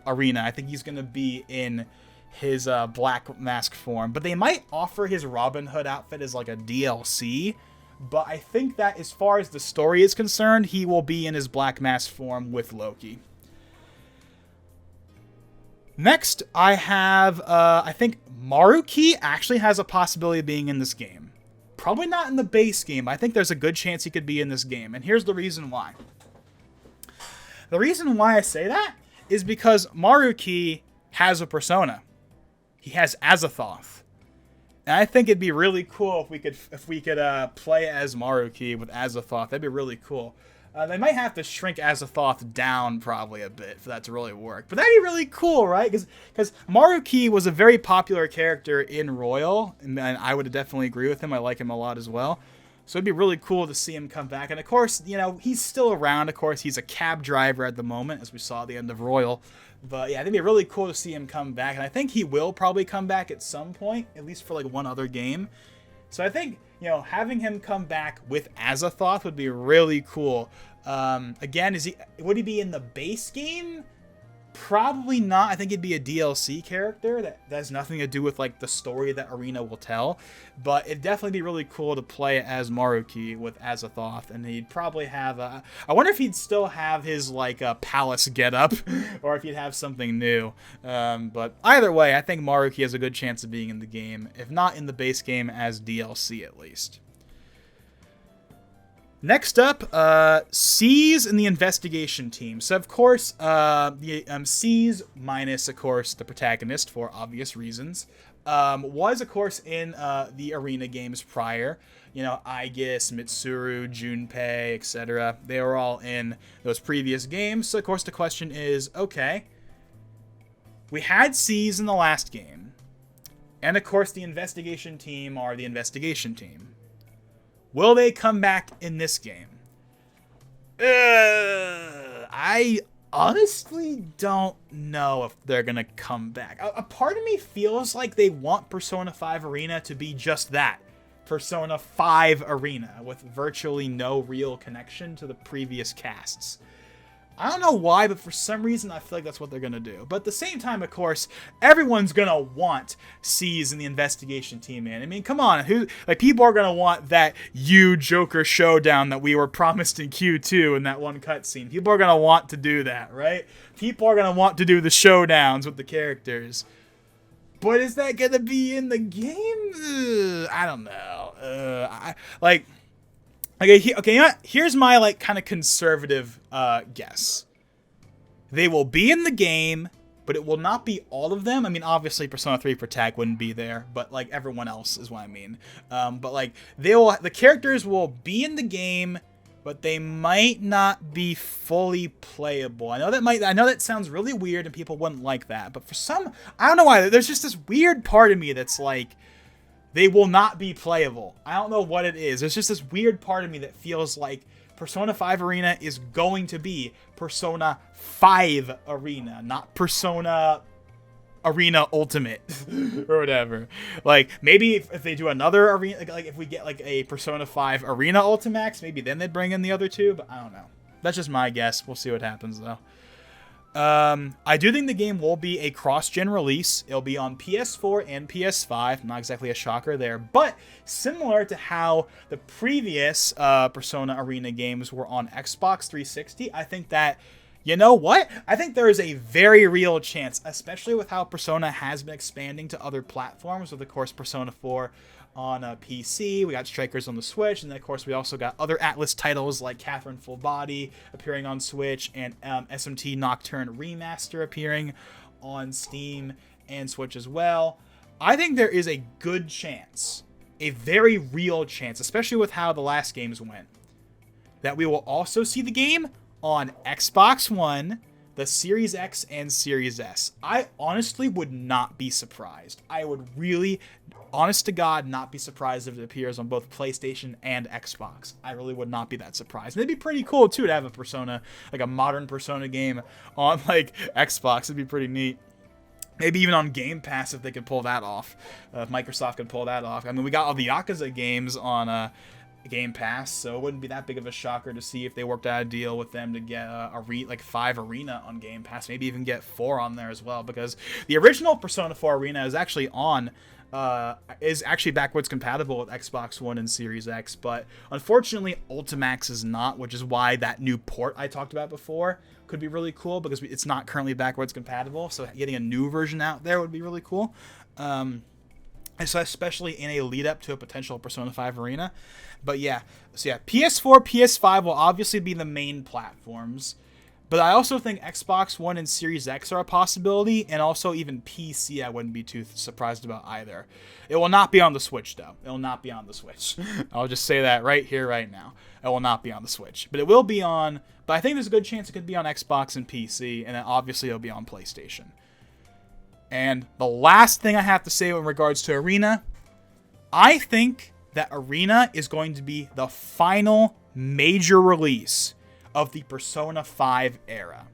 Arena. I think he's gonna be in his Black Mask form, but they might offer his Robin Hood outfit as like a DLC. But I think that as far as the story is concerned, he will be in his Black Mask form with Loki. Next, I have, I think Maruki actually has a possibility of being in this game. Probably not in the base game. I think there's a good chance he could be in this game. And here's the reason why. The reason why I say that is because Maruki has a persona. He has Azathoth. And I think it'd be really cool if we could play as Maruki with Azathoth. That'd be really cool. They might have to shrink Azathoth down probably a bit for that to really work. But that'd be really cool, right? Because Maruki was a very popular character in Royal, and I would definitely agree with him. I like him a lot as well. So it'd be really cool to see him come back. And of course, you know, he's still around. Of course, he's a cab driver at the moment, as we saw at the end of Royal. But yeah, it'd be really cool to see him come back. And I think he will probably come back at some point, at least for like one other game. So I think, you know, having him come back with Azathoth would be really cool. Again, would he be in the base game? Probably not. I think he'd be a DLC character that has nothing to do with like the story that Arena will tell. But it'd definitely be really cool to play as Maruki with Azathoth, and he'd probably have I wonder if he'd still have his like palace getup, or if he'd have something new. But either way, I think Maruki has a good chance of being in the game, if not in the base game, as DLC at least. Next up, C's in the investigation team. So, of course, the C's, minus, of course, the protagonist for obvious reasons, was, of course, in the Arena games prior. You know, Aegis, Mitsuru, Junpei, etc. They were all in those previous games. So, of course, the question is, okay, we had C's in the last game. And, of course, the investigation team are the investigation team. Will they come back in this game? I honestly don't know if they're going to come back. A part of me feels like they want Persona 5 Arena to be just that. Persona 5 Arena, with virtually no real connection to the previous casts. I don't know why, but for some reason I feel like that's what they're going to do. But at the same time, of course, everyone's going to want C's in the investigation team, man. I mean, come on. People are going to want that Joker showdown that we were promised in Q2 in that one cutscene. People are going to want to do that, right? People are going to want to do the showdowns with the characters. But is that going to be in the game? I don't know. Okay, you know what? Here's my, like, kind of conservative guess. They will be in the game, but it will not be all of them. I mean, obviously, Persona 3 Protag wouldn't be there, but, like, everyone else is what I mean. But, like, the characters will be in the game, but they might not be fully playable. I know that sounds really weird, and people wouldn't like that. But for some, I don't know why, there's just this weird part of me that's, like, they will not be playable. I don't know what it is. There's just this weird part of me that feels like Persona 5 Arena is going to be Persona 5 Arena, not Persona Arena Ultimate or whatever. Like, maybe if they do another Arena, like if we get like a Persona 5 Arena Ultimax, maybe then they'd bring in the other two, but I don't know. That's just my guess. We'll see what happens, though. I do think the game will be a cross-gen release. It'll be on PS4 and PS5. Not exactly a shocker there, but similar to how the previous Persona Arena games were on Xbox 360, I think that, you know what? I think there is a very real chance, especially with how Persona has been expanding to other platforms, with, of course, Persona 4 on PC, we got Strikers on the Switch, and then of course we also got other Atlas titles like Catherine Full Body appearing on Switch, and SMT Nocturne Remaster appearing on Steam and Switch as well. I think there is a good chance, a very real chance, especially with how the last games went, that we will also see the game on Xbox One, the Series X, and Series S. I honestly would not be surprised. I would really, honest to God, not be surprised if it appears on both PlayStation and Xbox. I really would not be that surprised. And it'd be pretty cool, too, to have a Persona, like a modern Persona game on, like, Xbox. It'd be pretty neat. Maybe even on Game Pass if they could pull that off. If Microsoft could pull that off. I mean, we got all the Yakuza games on Game Pass, so it wouldn't be that big of a shocker to see if they worked out a deal with them to get like 5 Arena on Game Pass. Maybe even get 4 on there as well, because the original Persona 4 Arena is actually backwards compatible with Xbox One and Series X, but unfortunately Ultimax is not, which is why that new port I talked about before could be really cool, because it's not currently backwards compatible, so getting a new version out there would be really cool. And so especially in a lead up to a potential Persona 5 Arena. But yeah, so yeah, PS4, PS5 will obviously be the main platforms. But I also think Xbox One and Series X are a possibility, and also even PC I wouldn't be too surprised about either. It will not be on the Switch, though. It will not be on the Switch. I'll just say that right here, right now. It will not be on the Switch. But it will be on, but I think there's a good chance it could be on Xbox and PC, and then obviously it'll be on PlayStation. And the last thing I have to say in regards to Arena, I think that Arena is going to be the final major release of the Persona 5 era.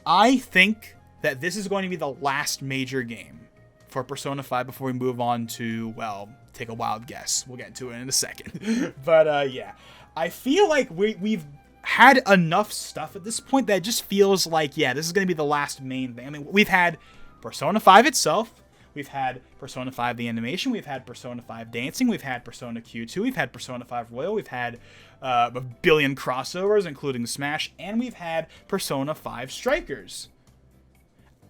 I think that this is going to be the last major game for Persona 5 before we move on to, well, take a wild guess. We'll get to it in a second. But yeah, I feel like we've had enough stuff at this point that it just feels like, yeah, this is going to be the last main thing. I mean, we've had Persona 5 itself. We've had Persona 5 the animation, we've had Persona 5 dancing, we've had Persona Q2, we've had Persona 5 Royal, we've had a billion crossovers, including Smash, and we've had Persona 5 Strikers.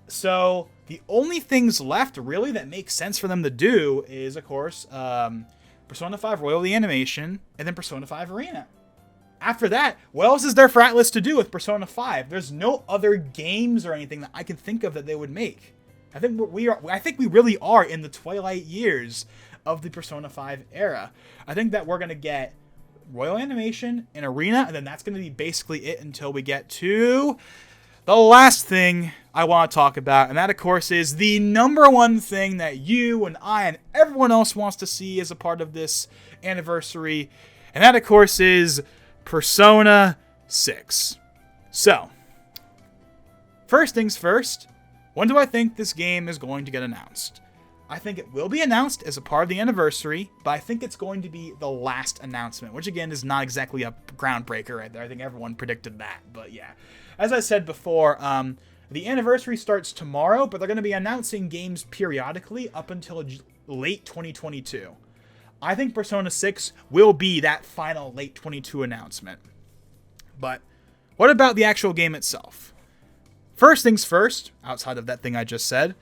So the only things left, really, that make sense for them to do is, of course, Persona 5 Royal the animation, and then Persona 5 Arena. After that, what else is there for Atlas to do with Persona 5? There's no other games or anything that I can think of that they would make. I think we really are in the twilight years of the Persona 5 era. I think that we're going to get Royal Animation and Arena, and then that's going to be basically it until we get to the last thing I want to talk about, and that, of course, is the number one thing that you and I and everyone else wants to see as a part of this anniversary, and that, of course, is Persona 6. So, first things first, when do I think this game is going to get announced? I think it will be announced as a part of the anniversary, but I think it's going to be the last announcement, which again is not exactly a groundbreaker right there. I think everyone predicted that, but yeah. As I said before, the anniversary starts tomorrow, but they're going to be announcing games periodically up until late 2022. I think Persona 6 will be that final late 22 announcement. But what about the actual game itself? First things first, outside of that thing I just said,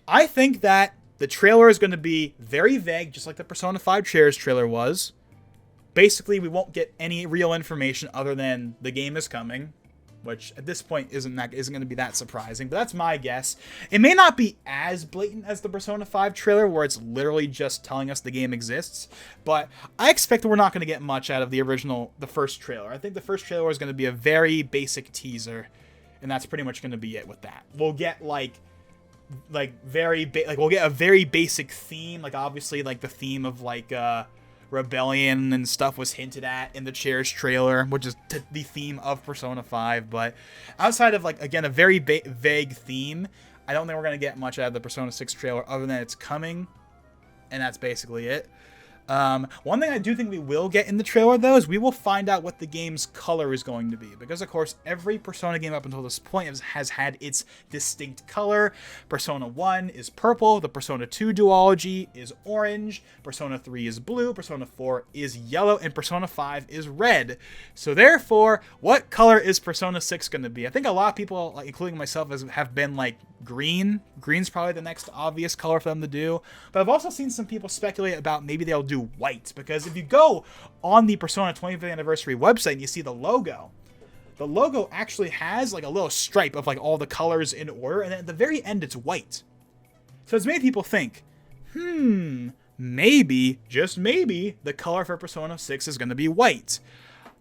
I think that the trailer is going to be very vague, just like the Persona 5 Chairs trailer was. Basically, we won't get any real information other than the game is coming, which at this point isn't going to be that surprising, but that's my guess. It may not be as blatant as the Persona 5 trailer, where it's literally just telling us the game exists, but I expect that we're not going to get much out of the first trailer. I think the first trailer is going to be a very basic teaser, and that's pretty much going to be it with that. We'll get we'll get a very basic theme, like obviously like the theme of like rebellion and stuff was hinted at in the Chairs trailer, which is the theme of Persona 5. But outside of like, again, a very vague theme, I don't think we're going to get much out of the Persona 6 trailer other than it's coming, and that's basically it. One thing I do think we will get in the trailer, though, is we will find out what the game's color is going to be. Because, of course, every Persona game up until this point has had its distinct color. Persona 1 is purple, the Persona 2 duology is orange, Persona 3 is blue, Persona 4 is yellow, and Persona 5 is red. So, therefore, what color is Persona 6 going to be? I think a lot of people, including myself, have been like, green. Green's probably the next obvious color for them to do. But I've also seen some people speculate about maybe they'll do white, because if you go on the Persona 25th anniversary website and you see the logo actually has like a little stripe of like all the colors in order, and then at the very end it's white. So it's made people think, maybe, just maybe, the color for Persona 6 is going to be white.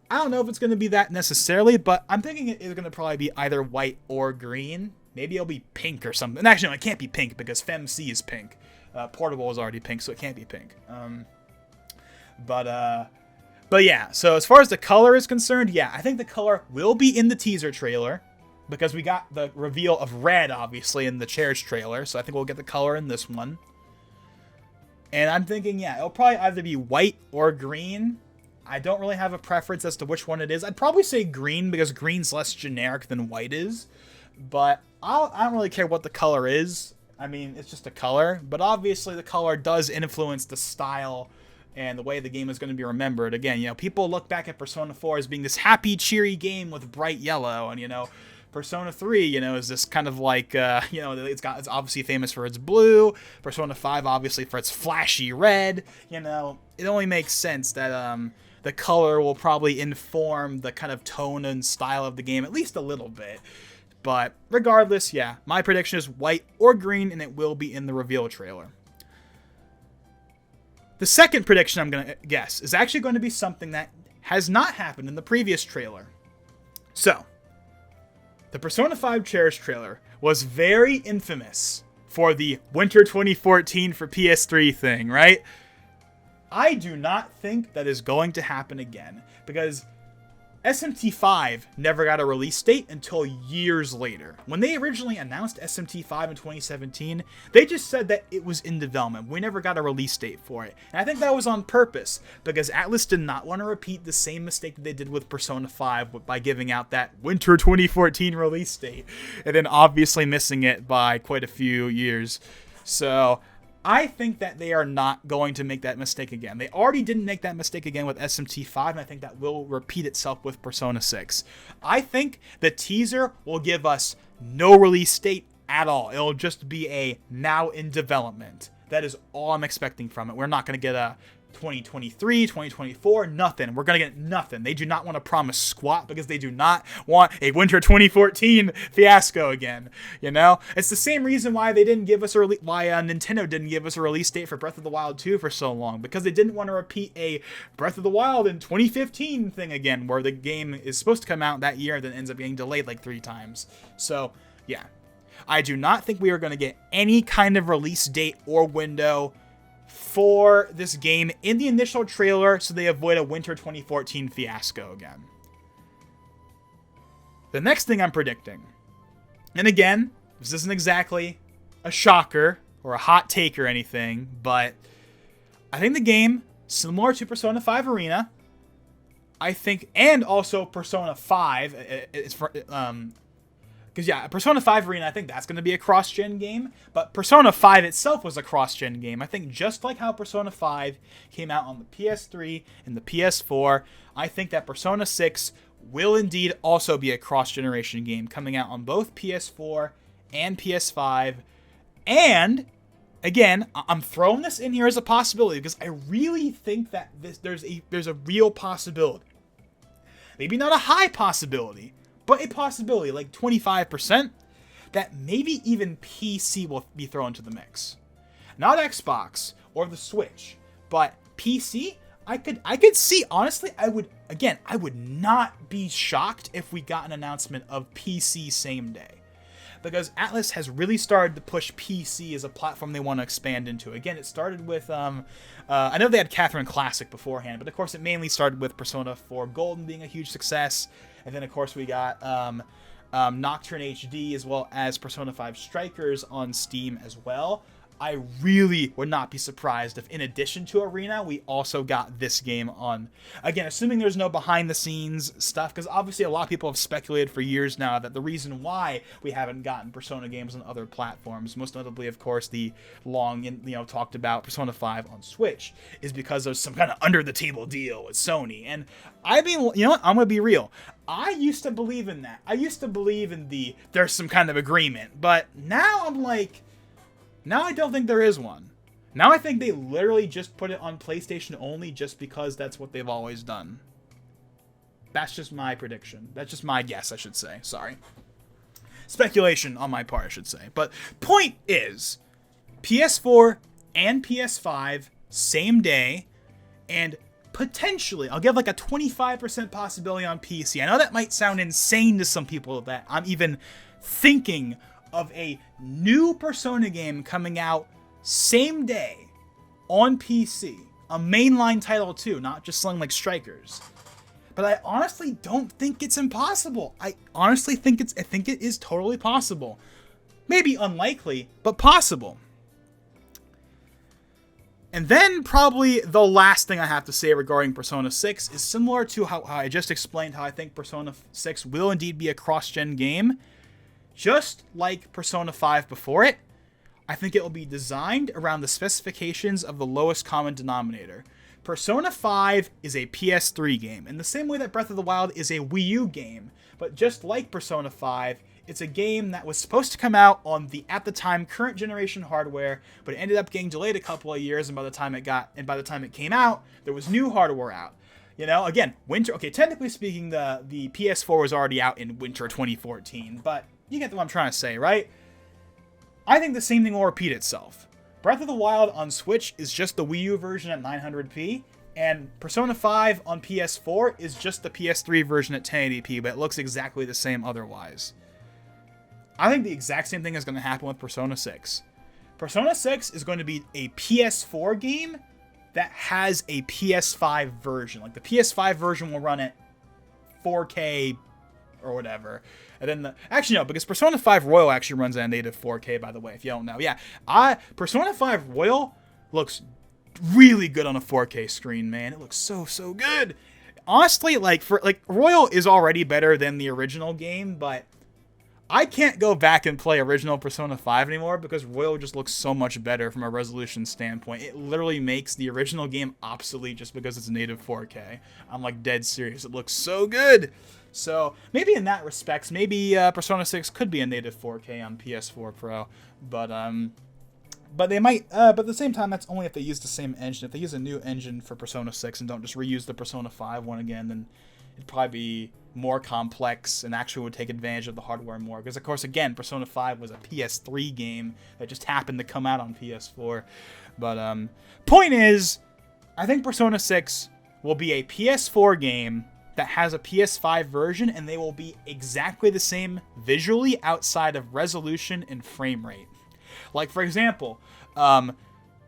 I don't know if it's going to be that necessarily, but I'm thinking it is going to probably be either white or green. Maybe it'll be pink or something. Actually, no, it can't be pink because FemC is pink. Portable is already pink, so it can't be pink. But yeah, so as far as the color is concerned, yeah, I think the color will be in the teaser trailer. because we got the reveal of red, obviously, in the Chairs trailer, so I think we'll get the color in this one. And I'm thinking, yeah, it'll probably either be white or green. I don't really have a preference as to which one it is. I'd probably say green, because green's less generic than white is. But I don't really care what the color is. I mean, it's just a color. But obviously the color does influence the style and the way the game is going to be remembered. Again, you know, people look back at Persona 4 as being this happy, cheery game with bright yellow. And, you know, Persona 3, you know, is this kind of like, you know, it's obviously famous for its blue. Persona 5, obviously, for its flashy red. You know, it only makes sense that the color will probably inform the kind of tone and style of the game at least a little bit. But regardless, yeah, my prediction is white or green, and it will be in the reveal trailer. The second prediction I'm going to guess is actually going to be something that has not happened in the previous trailer. So, the Persona 5 Chairs trailer was very infamous for the Winter 2014 for PS3 thing, right? I do not think that is going to happen again, because SMT5 never got a release date until years later. When they originally announced SMT5 in 2017, they just said that it was in development. We never got a release date for it. And I think that was on purpose, because Atlus did not want to repeat the same mistake that they did with Persona 5 by giving out that Winter 2014 release date, and then obviously missing it by quite a few years. So I think that they are not going to make that mistake again. They already didn't make that mistake again with SMT5, and I think that will repeat itself with Persona 6. I think the teaser will give us no release date at all. It'll just be a now in development. That is all I'm expecting from it. We're not going to get a 2023, 2024, nothing. We're going to get nothing. They do not want to promise squat, because they do not want a Winter 2014 fiasco again. You know, it's the same reason why they didn't give us why Nintendo didn't give us a release date for Breath of the Wild 2 for so long, because they didn't want to repeat a Breath of the Wild in 2015 thing again, where the game is supposed to come out that year and then ends up getting delayed like 3 times. So, yeah. I do not think we are going to get any kind of release date or window for this game in the initial trailer, so they avoid a Winter 2014 fiasco again. The next thing I'm predicting, and again, this isn't exactly a shocker or a hot take or anything, but I think the game, similar to Persona 5 Arena, I think, and also Persona 5, it's for, because, yeah, Persona 5 Arena, I think that's going to be a cross-gen game. But Persona 5 itself was a cross-gen game. I think just like how Persona 5 came out on the PS3 and the PS4, I think that Persona 6 will indeed also be a cross-generation game, coming out on both PS4 and PS5. And, again, I'm throwing this in here as a possibility, because I really think that there's a real possibility. Maybe not a high possibility, but a possibility, like 25%, that maybe even PC will be thrown into the mix. Not Xbox or the Switch, but PC, I could see, honestly, I would not be shocked if we got an announcement of PC same day. Because Atlus has really started to push PC as a platform they want to expand into. Again, it started with, I know they had Catherine Classic beforehand, but of course it mainly started with Persona 4 Golden being a huge success. And then, of course, we got Nocturne HD, as well as Persona 5 Strikers on Steam as well. I really would not be surprised if, in addition to Arena, we also got this game on. Again, assuming there's no behind-the-scenes stuff, because obviously a lot of people have speculated for years now that the reason why we haven't gotten Persona games on other platforms, most notably, of course, the long, talked about Persona 5 on Switch, is because there's some kind of under-the-table deal with Sony. And I mean, you know what? I'm going to be real. I used to believe in that. I used to believe in there's some kind of agreement. But now I'm like, now I don't think there is one. Now I think they literally just put it on PlayStation only just because that's what they've always done. That's just my prediction. That's just my guess, I should say. Sorry. Speculation on my part, I should say. But point is, PS4 and PS5, same day, and potentially, I'll give like a 25% possibility on PC. I know that might sound insane to some people that I'm even thinking of a new Persona game coming out same day on PC. A mainline title too, not just something like Strikers. But but I honestly don't think it's impossible. I honestly think I think it is totally possible. Maybe unlikely, but possible. And then probably the last thing I have to say regarding Persona 6 is similar to how I just explained how I think Persona 6 will indeed be a cross-gen game. Just like Persona 5 before it, I think it will be designed around the specifications of the lowest common denominator. Persona 5 is a PS3 game, in the same way that Breath of the Wild is a Wii U game. But just like Persona 5, it's a game that was supposed to come out on the, at the time, current generation hardware, but it ended up getting delayed a couple of years, and by the time it came out, there was new hardware out. You know, again, winter. Okay, technically speaking, the PS4 was already out in winter 2014, but you get what I'm trying to say, right? I think the same thing will repeat itself. Breath of the Wild on Switch is just the Wii U version at 900p, and Persona 5 on PS4 is just the PS3 version at 1080p, but it looks exactly the same otherwise. I think the exact same thing is going to happen with Persona 6. Persona 6 is going to be a PS4 game that has a PS5 version. Like, the PS5 version will run at 4K or whatever. And then actually no, because Persona 5 Royal actually runs at native 4K, by the way, if you don't know. Yeah, Persona 5 Royal looks really good on a 4K screen, man. It looks so good. Honestly, Royal is already better than the original game, but I can't go back and play original Persona 5 anymore because Royal just looks so much better from a resolution standpoint. It literally makes the original game obsolete just because it's native 4K. I'm like dead serious. It looks so good. So maybe in that respects, maybe Persona 6 could be a native 4K on PS4 Pro, but they might. But at the same time, that's only if they use the same engine. If they use a new engine for Persona 6 and don't just reuse the Persona 5 one again, then it'd probably be more complex and actually would take advantage of the hardware more. Because, of course, again, Persona 5 was a PS3 game that just happened to come out on PS4. But, point is, I think Persona 6 will be a PS4 game that has a PS5 version, and they will be exactly the same visually outside of resolution and frame rate. Like, for example,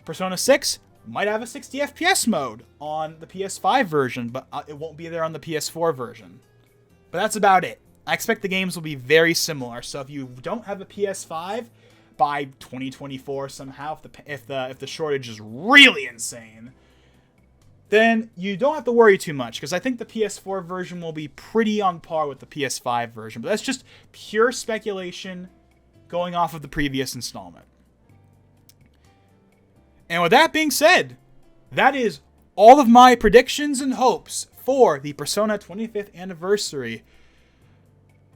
Persona 6 might have a 60 FPS mode on the PS5 version, but it won't be there on the PS4 version. But that's about it. I expect the games will be very similar. So if you don't have a PS5 by 2024 somehow, if the shortage is really insane, then you don't have to worry too much, because I think the PS4 version will be pretty on par with the PS5 version. But that's just pure speculation going off of the previous installment. And with that being said, that is all of my predictions and hopes for the Persona 25th anniversary.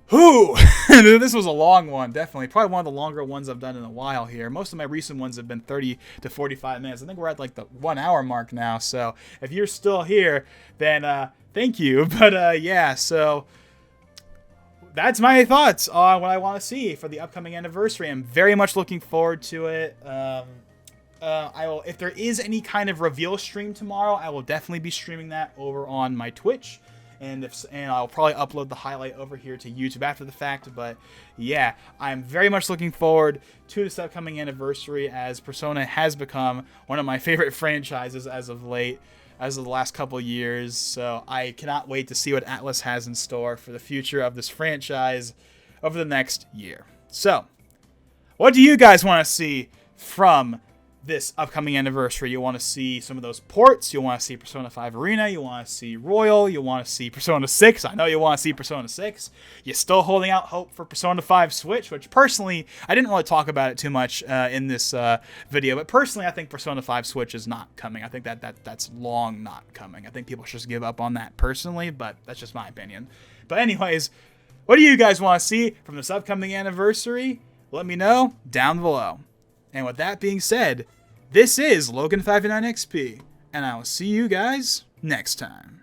Whew! This was a long one, definitely. Probably one of the longer ones I've done in a while here. Most of my recent ones have been 30 to 45 minutes. I think we're at like the 1 hour mark now. So if you're still here, then thank you. But yeah, so that's my thoughts on what I want to see for the upcoming anniversary. I'm very much looking forward to it. I will, if there is any kind of reveal stream tomorrow, I will definitely be streaming that over on my Twitch, and I'll probably upload the highlight over here to YouTube after the fact. But yeah, I'm very much looking forward to this upcoming anniversary, as Persona has become one of my favorite franchises as of late, as of the last couple years. So I cannot wait to see what Atlus has in store for the future of this franchise over the next year. So, what do you guys want to see from this upcoming anniversary? You want to see some of those ports? You want to see Persona 5 Arena? You want to see Royal? You want to see Persona 6? I know you want to see Persona 6. You're still holding out hope for Persona 5 Switch, which personally, I didn't really talk about it too much in this video, but personally I think Persona 5 Switch is not coming. I think that's long not coming. I think people should just give up on that personally, but that's just my opinion. But anyways, what do you guys want to see from this upcoming anniversary? Let me know down below. And with that being said, this is Logan59XP, and I will see you guys next time.